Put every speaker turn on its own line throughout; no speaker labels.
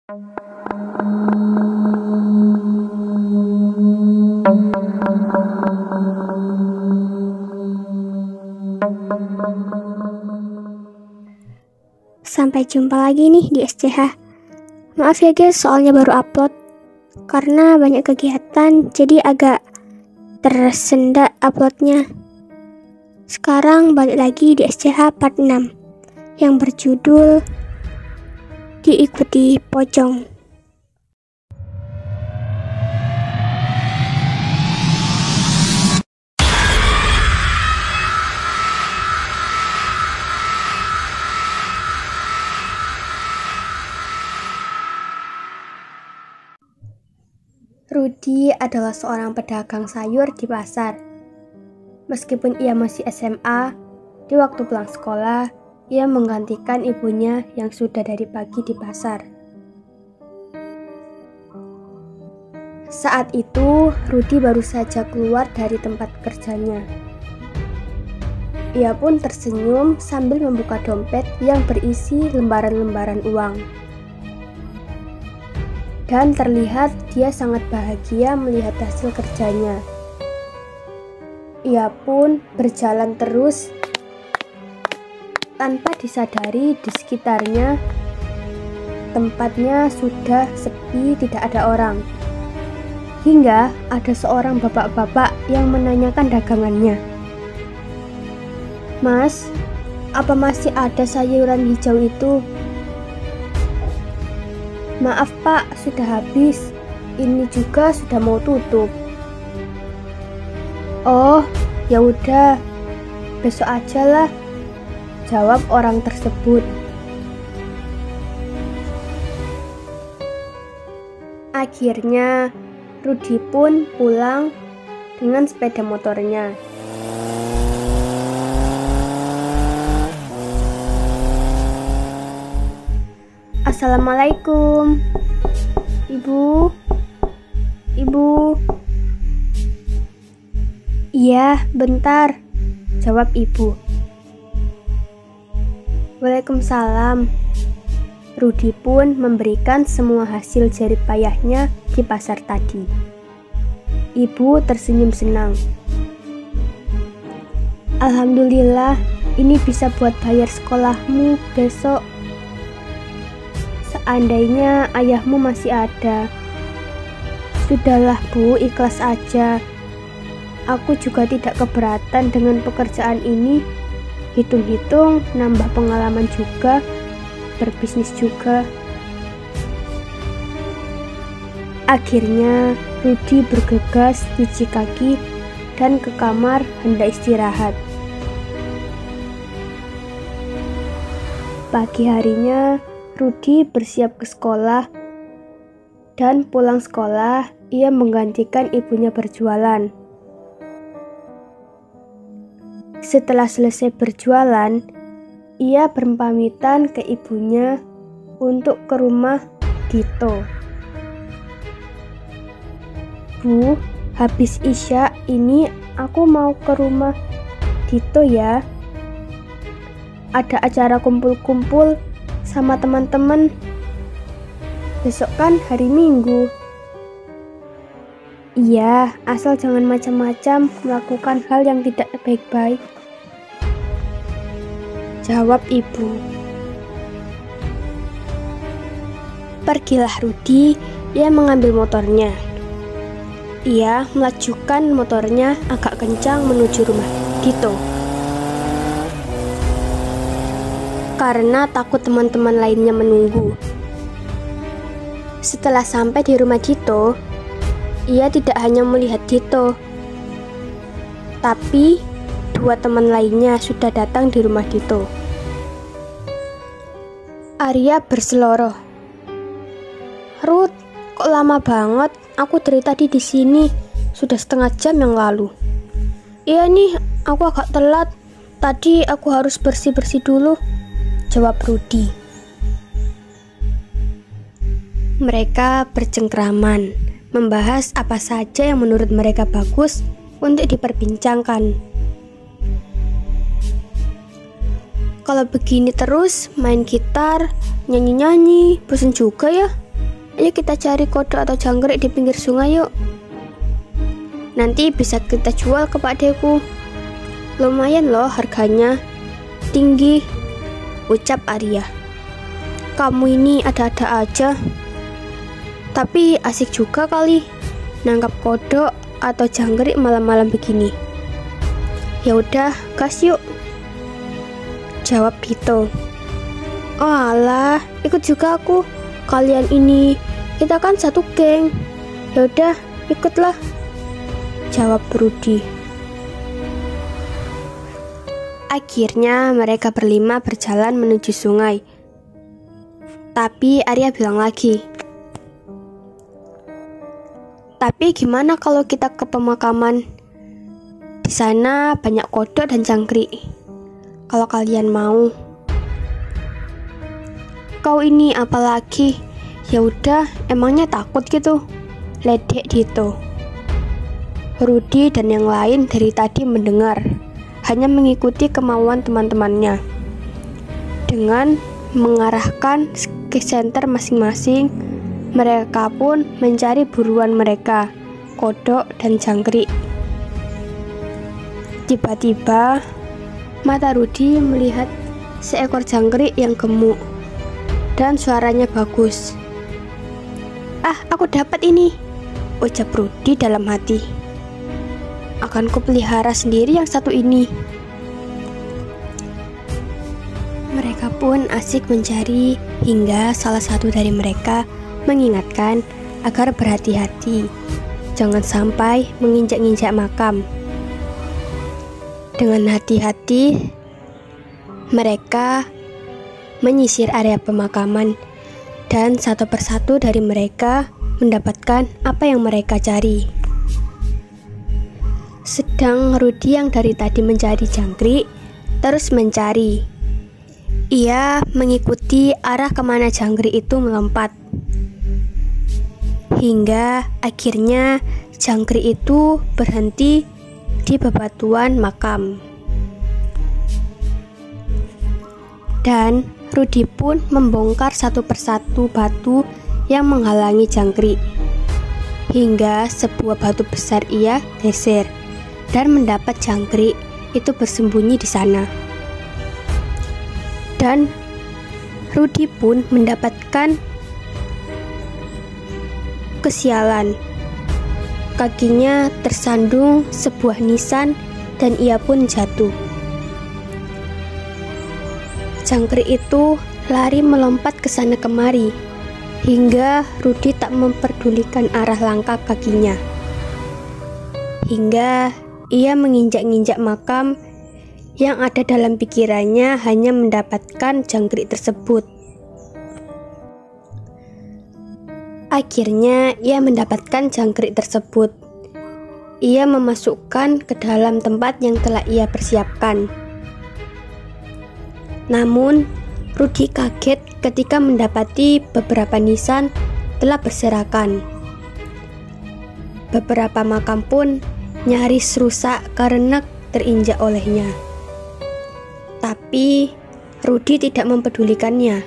Sampai jumpa lagi nih di SCH. Maaf ya guys, soalnya baru upload karena banyak kegiatan, jadi agak tersendat uploadnya. Sekarang balik lagi di SCH part 6 yang berjudul Diikuti Pocong. Rudy adalah seorang pedagang sayur di pasar. Meskipun ia masih SMA, di waktu pulang sekolah, ia menggantikan ibunya yang sudah dari pagi di pasar. Saat itu, Rudy baru saja keluar dari tempat kerjanya. Ia pun tersenyum sambil membuka dompet yang berisi lembaran-lembaran uang. Dan terlihat dia sangat bahagia melihat hasil kerjanya. Ia pun berjalan terus tanpa disadari di sekitarnya tempatnya sudah sepi, tidak ada orang. Hingga ada seorang bapak-bapak yang menanyakan dagangannya. "Mas, apa masih ada sayuran hijau itu?" "Maaf Pak, sudah habis. Ini juga sudah mau tutup." "Oh, ya udah. Besok aja lah," jawab orang tersebut. Akhirnya, Rudy pun pulang dengan sepeda motornya. "Assalamualaikum, Ibu. Ibu." "Iya, bentar," jawab ibu. "Waalaikumsalam." Rudy pun memberikan semua hasil jerih payahnya di pasar tadi. Ibu tersenyum senang. "Alhamdulillah, ini bisa buat bayar sekolahmu besok. Seandainya ayahmu masih ada." "Sudahlah Bu, ikhlas aja. Aku juga tidak keberatan dengan pekerjaan ini. Hitung-hitung nambah pengalaman juga, berbisnis juga." Akhirnya Rudy bergegas cuci kaki dan ke kamar hendak istirahat. Pagi harinya Rudy bersiap ke sekolah, dan pulang sekolah ia menggantikan ibunya berjualan. Setelah selesai berjualan, ia berpamitan ke ibunya untuk ke rumah Dito. "Bu, habis Isya ini aku mau ke rumah Dito ya. Ada acara kumpul-kumpul sama teman-teman. Besok kan hari Minggu." "Iya, asal jangan macam-macam melakukan hal yang tidak baik-baik," jawab ibu. Pergilah Rudy, ia mengambil motornya. Ia melajukan motornya agak kencang menuju rumah Dito. Karena takut teman-teman lainnya menunggu. Setelah sampai di rumah Dito, ia tidak hanya melihat Dito, tapi dua teman lainnya sudah datang di rumah Dito. Arya berseloroh, "Ruth, kok lama banget? Aku dari tadi di sini, sudah setengah jam yang lalu." "Iya nih, aku agak telat. Tadi aku harus bersih-bersih dulu," jawab Rudy. Mereka bercengkraman, membahas apa saja yang menurut mereka bagus untuk diperbincangkan. "Kalau begini terus main gitar, nyanyi-nyanyi, bosan juga ya," Ayo kita cari kodok atau jangkrik di pinggir sungai yuk. Nanti bisa kita jual ke Pak Deku. Lumayan loh harganya. Tinggi, ucap Arya. Kamu ini ada-ada aja. Tapi asik juga kali nangkap kodok atau jangkrik malam-malam begini. Ya udah, gas yuk, jawab Dito. Oh alah, ikut juga aku. Kalian ini, kita kan satu geng. Ya udah, ikutlah, jawab Rudy. Akhirnya mereka berlima berjalan menuju sungai. Tapi Arya bilang lagi, tapi gimana kalau kita ke pemakaman? Di sana banyak kodok dan jangkrik. Kalau kalian mau. Kau ini apalagi? Ya udah, emangnya takut gitu? Ledek Dito. Rudy dan yang lain dari tadi mendengar, hanya mengikuti kemauan teman-temannya. Dengan mengarahkan ke center masing-masing, mereka pun mencari buruan mereka, kodok dan jangkrik. Tiba-tiba, mata Rudy melihat seekor jangkrik yang gemuk dan suaranya bagus. Ah, aku dapat ini, ucap Rudy dalam hati. Akan kupelihara sendiri yang satu ini. Mereka pun asik mencari hingga salah satu dari mereka mengingatkan agar berhati-hati, jangan sampai menginjak-injak makam. Dengan hati-hati, mereka menyisir area pemakaman dan satu persatu dari mereka mendapatkan apa yang mereka cari. Sedang Rudy yang dari tadi mencari jangkrik terus mencari. Ia mengikuti arah kemana jangkrik itu melompat. Hingga akhirnya jangkrik itu berhenti di bebatuan makam. Dan Rudy pun membongkar satu persatu batu yang menghalangi jangkrik. Hingga sebuah batu besar ia geser dan mendapat jangkrik itu bersembunyi di sana. Dan Rudy pun mendapatkan kesialan. Kakinya tersandung sebuah nisan dan ia pun jatuh. Jangkrik itu lari melompat ke sana kemari, hingga Rudy tak memperdulikan arah langkah kakinya. Hingga ia menginjak-injak makam yang ada dalam pikirannya hanya mendapatkan jangkrik tersebut. Akhirnya ia mendapatkan jangkrik tersebut. Ia memasukkan ke dalam tempat yang telah ia persiapkan. Namun, Rudy kaget ketika mendapati beberapa nisan telah berserakan. Beberapa makam pun nyaris rusak karena terinjak olehnya. Tapi, Rudy tidak mempedulikannya.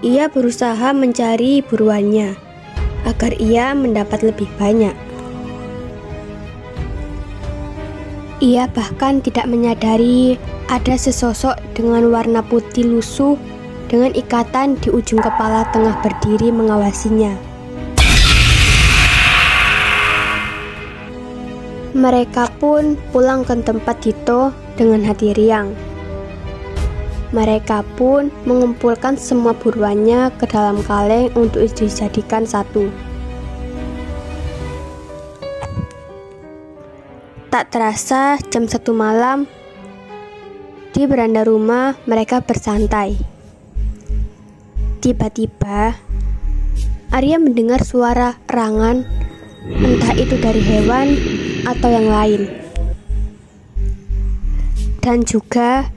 Ia berusaha mencari buruannya agar ia mendapat lebih banyak. Ia bahkan tidak menyadari ada sesosok dengan warna putih lusuh dengan ikatan di ujung kepala tengah berdiri mengawasinya. Mereka pun pulang ke tempat Dito dengan hati riang. Mereka pun mengumpulkan semua buruannya ke dalam kaleng untuk dijadikan satu. Tak terasa jam 1 malam, di beranda rumah mereka bersantai. Tiba-tiba Arya mendengar suara erangan, entah itu dari hewan atau yang lain. Dan juga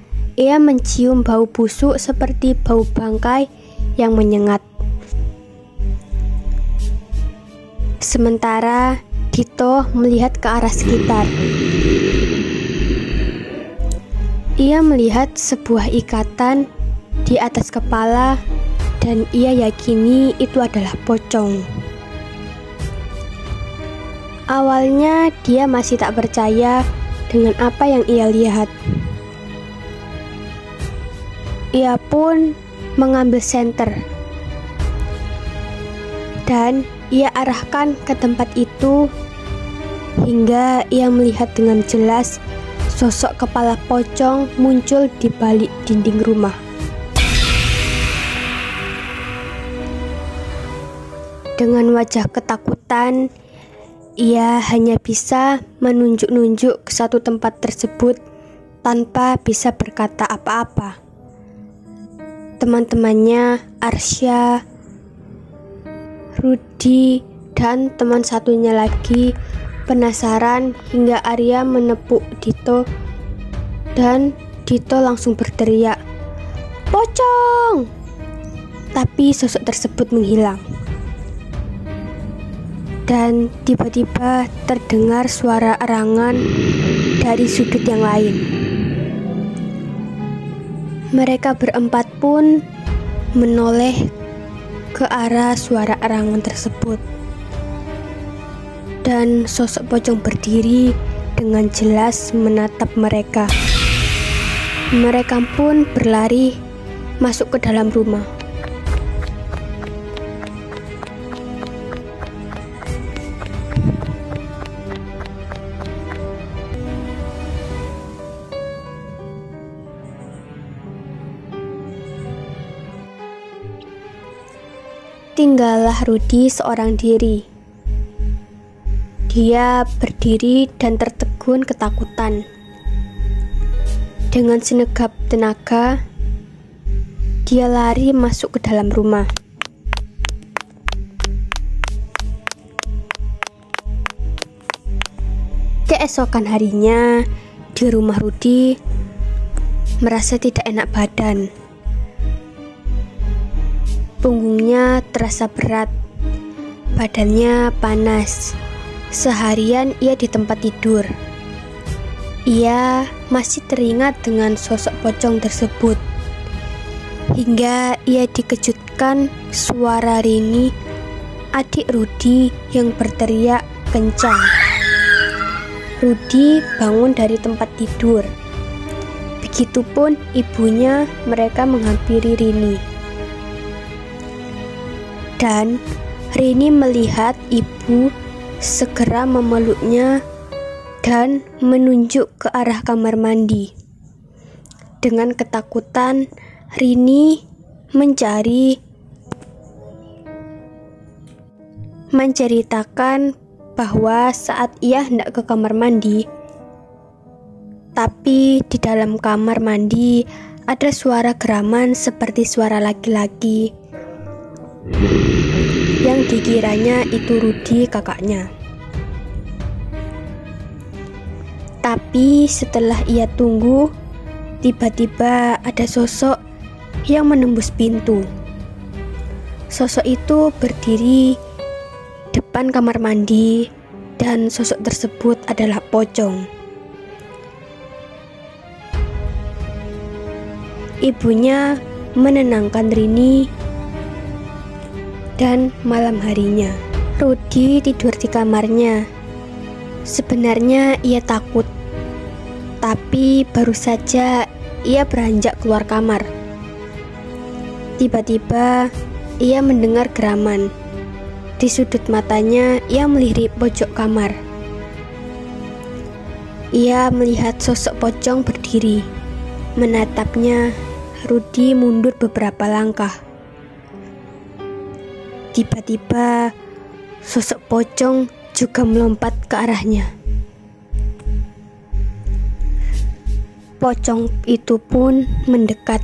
ia mencium bau busuk seperti bau bangkai yang menyengat. Sementara Dito melihat ke arah sekitar. Ia melihat sebuah ikatan di atas kepala dan ia yakini itu adalah pocong. Awalnya dia masih tak percaya dengan apa yang ia lihat. Ia pun mengambil senter dan ia arahkan ke tempat itu hingga ia melihat dengan jelas sosok kepala pocong muncul di balik dinding rumah. Dengan wajah ketakutan, ia hanya bisa menunjuk-nunjuk ke satu tempat tersebut tanpa bisa berkata apa-apa. Teman-temannya, Arsya, Rudi, dan teman satunya lagi penasaran hingga Arya menepuk Dito dan Dito langsung berteriak, "Pocong!" Tapi sosok tersebut menghilang. Dan tiba-tiba terdengar suara erangan dari sudut yang lain. Mereka berempat pun menoleh ke arah suara erangan tersebut. Dan sosok pocong berdiri dengan jelas menatap mereka. Mereka pun berlari masuk ke dalam rumah. Tinggallah Rudi seorang diri. Dia berdiri dan tertegun ketakutan. Dengan senegap tenaga, dia lari masuk ke dalam rumah. Keesokan harinya, di rumah Rudi merasa tidak enak badan. Punggungnya terasa berat, badannya panas. Seharian ia di tempat tidur. Ia masih teringat dengan sosok pocong tersebut. Hingga ia dikejutkan suara Rini, adik Rudi, yang berteriak kencang. Rudi bangun dari tempat tidur. Begitupun ibunya, mereka menghampiri Rini. Dan Rini melihat ibu segera memeluknya dan menunjuk ke arah kamar mandi. Dengan ketakutan, Rini menceritakan bahwa saat ia hendak ke kamar mandi, tapi di dalam kamar mandi ada suara geraman seperti suara laki-laki yang dikiranya itu Rudi, kakaknya. Tapi setelah ia tunggu, tiba-tiba ada sosok yang menembus pintu. Sosok itu berdiri depan kamar mandi dan sosok tersebut adalah pocong. Ibunya menenangkan Rini. Dan malam harinya, Rudi tidur di kamarnya. Sebenarnya ia takut, tapi baru saja ia beranjak keluar kamar. Tiba-tiba ia mendengar geraman. Di sudut matanya ia melirik pojok kamar. Ia melihat sosok pocong berdiri, menatapnya. Rudi mundur beberapa langkah. Tiba-tiba sosok pocong juga melompat ke arahnya. Pocong itu pun mendekat.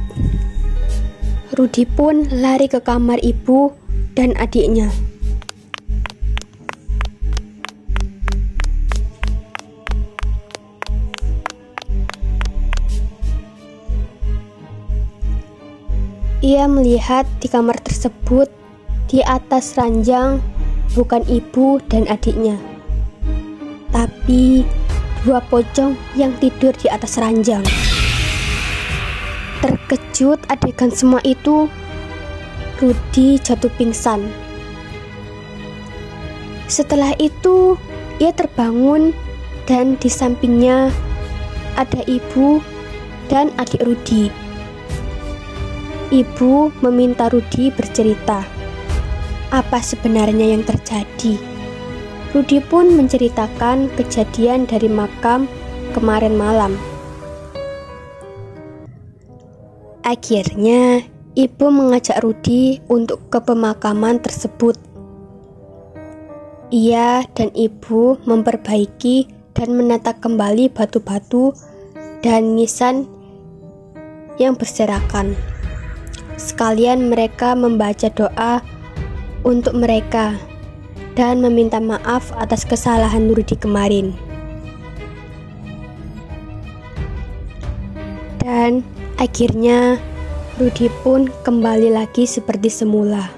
Rudi pun lari ke kamar ibu dan adiknya. Ia melihat di kamar tersebut, di atas ranjang, bukan ibu dan adiknya, tapi dua pocong yang tidur di atas ranjang. Terkejut adegan semua itu, Rudy jatuh pingsan. Setelah itu, ia terbangun dan di sampingnya ada ibu dan adik Rudy. Ibu meminta Rudy bercerita apa sebenarnya yang terjadi. Rudy pun menceritakan kejadian dari makam kemarin malam. Akhirnya, ibu mengajak Rudy untuk ke pemakaman tersebut. Ia dan ibu memperbaiki dan menata kembali batu-batu dan nisan yang berserakan. Sekalian mereka membaca doa untuk mereka dan meminta maaf atas kesalahan Rudy kemarin. Dan akhirnya Rudy pun kembali lagi seperti semula.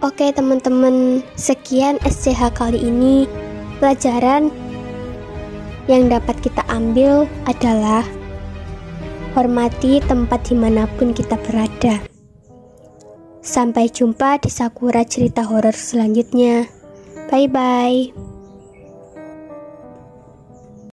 Oke teman-teman, sekian SCH kali ini. Pelajaran yang dapat kita ambil adalah hormati tempat dimanapun kita berada. Sampai jumpa di Sakura cerita horor selanjutnya. Bye-bye.